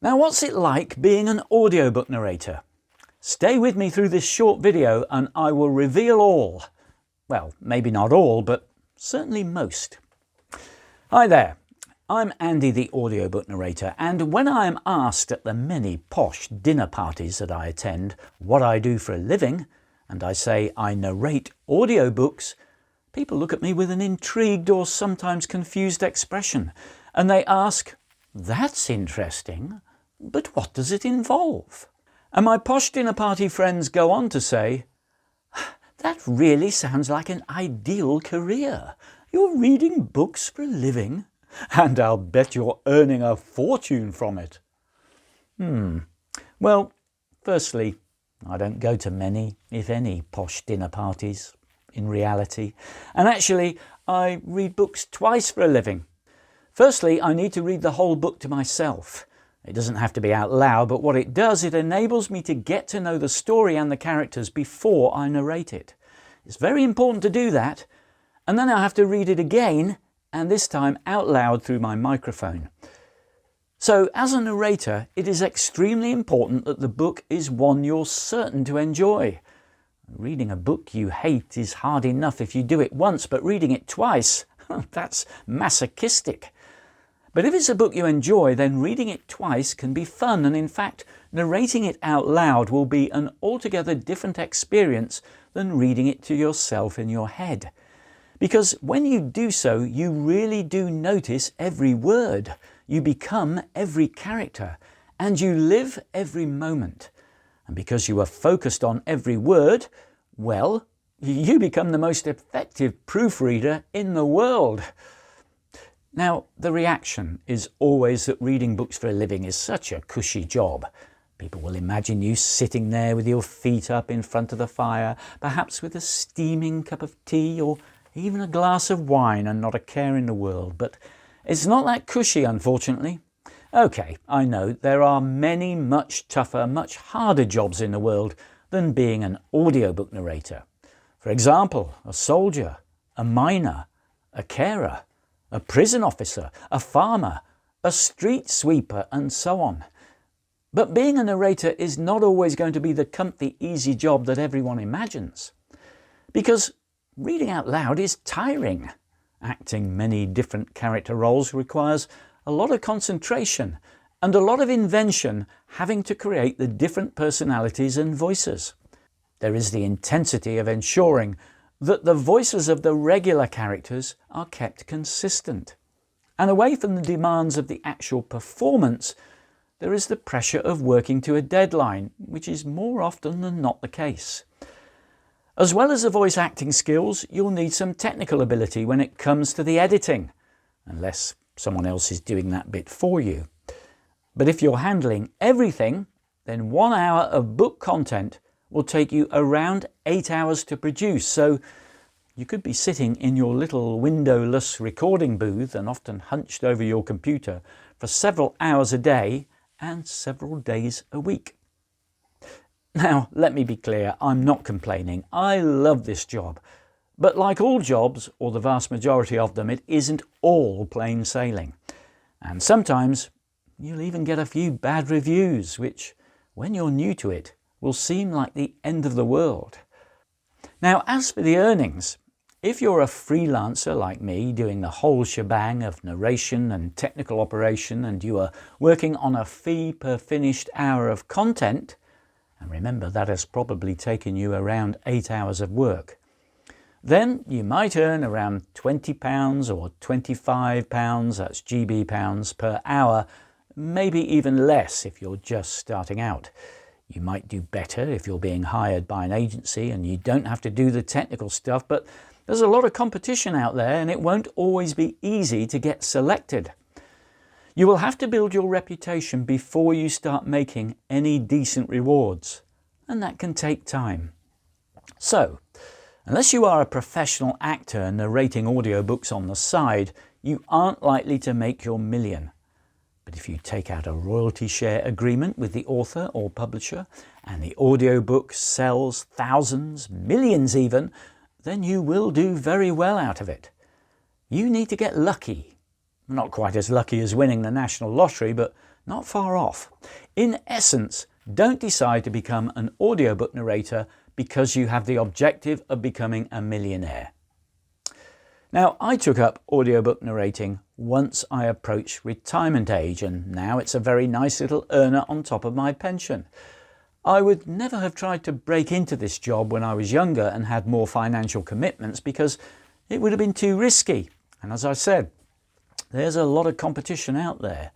Now, what's it like being an audiobook narrator? Stay with me through this short video and I will reveal all. Well, maybe not all, but certainly most. Hi there, I'm Andy the audiobook narrator, and when I am asked at the many posh dinner parties that I attend what I do for a living, and I say I narrate audiobooks, people look at me with an intrigued or sometimes confused expression, and they ask, "That's interesting, but what does it involve?" And my posh dinner party friends go on to say, "That really sounds like an ideal career. You're reading books for a living, and I'll bet you're earning a fortune from it." Well, firstly, I don't go to many, if any, posh dinner parties in reality. And actually, I read books twice for a living. Firstly, I need to read the whole book to myself. It doesn't have to be out loud, but what it does, it enables me to get to know the story and the characters before I narrate it. It's very important to do that. And then I have to read it again, and this time out loud through my microphone. So as a narrator, it is extremely important that the book is one you're certain to enjoy. Reading a book you hate is hard enough if you do it once, but reading it twice, that's masochistic. But if it's a book you enjoy, then reading it twice can be fun, and in fact, narrating it out loud will be an altogether different experience than reading it to yourself in your head. Because when you do so, you really do notice every word, you become every character, and you live every moment. And because you are focused on every word, well, you become the most effective proofreader in the world. Now, the reaction is always that reading books for a living is such a cushy job. People will imagine you sitting there with your feet up in front of the fire, perhaps with a steaming cup of tea or even a glass of wine, and not a care in the world. But it's not that cushy, unfortunately. Okay, I know there are many much tougher, much harder jobs in the world than being an audiobook narrator. For example, a soldier, a miner, a carer, a prison officer, a farmer, a street sweeper, and so on. But being a narrator is not always going to be the comfy, easy job that everyone imagines. Because reading out loud is tiring. Acting many different character roles requires a lot of concentration and a lot of invention, having to create the different personalities and voices. There is the intensity of ensuring that the voices of the regular characters are kept consistent. And away from the demands of the actual performance, there is the pressure of working to a deadline, which is more often than not the case. As well as the voice acting skills, you'll need some technical ability when it comes to the editing, unless someone else is doing that bit for you. But if you're handling everything, then 1 hour of book content will take you around 8 hours to produce. So you could be sitting in your little windowless recording booth and often hunched over your computer for several hours a day and several days a week. Now, let me be clear, I'm not complaining. I love this job. But like all jobs, or the vast majority of them, it isn't all plain sailing. And sometimes you'll even get a few bad reviews, which, when you're new to it, will seem like the end of the world. Now, as for the earnings, if you're a freelancer like me doing the whole shebang of narration and technical operation, and you are working on a fee per finished hour of content, and remember that has probably taken you around 8 hours of work, then you might earn around £20 or £25, that's GB pounds, per hour, maybe even less if you're just starting out. You might do better if you're being hired by an agency and you don't have to do the technical stuff, but there's a lot of competition out there and it won't always be easy to get selected. You will have to build your reputation before you start making any decent rewards, and that can take time. So, unless you are a professional actor narrating audiobooks on the side, you aren't likely to make your million. But if you take out a royalty share agreement with the author or publisher, and the audiobook sells thousands, millions even, then you will do very well out of it. You need to get lucky. not quite as lucky as winning the national lottery, but not far off. In essence, don't decide to become an audiobook narrator because you have the objective of becoming a millionaire. Now, I took up audiobook narrating once I approached retirement age, and now it's a very nice little earner on top of my pension. I would never have tried to break into this job when I was younger and had more financial commitments because it would have been too risky. And as I said, there's a lot of competition out there.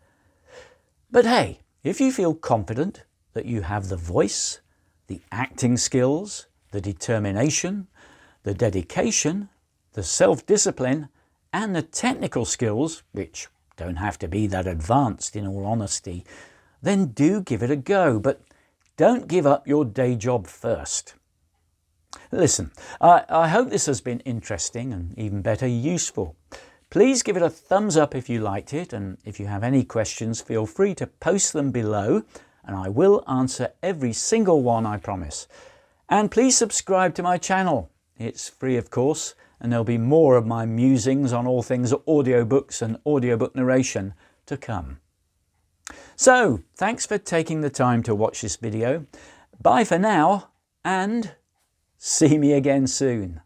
But hey, if you feel confident that you have the voice, the acting skills, the determination, the dedication, the self-discipline and the technical skills, which don't have to be that advanced in all honesty, then do give it a go, but don't give up your day job first. Listen, I hope this has been interesting and even better, useful. Please give it a thumbs up if you liked it, and if you have any questions, feel free to post them below and I will answer every single one, I promise. And please subscribe to my channel. It's free, of course, and there'll be more of my musings on all things audiobooks and audiobook narration to come. So, thanks for taking the time to watch this video. Bye for now, and see me again soon.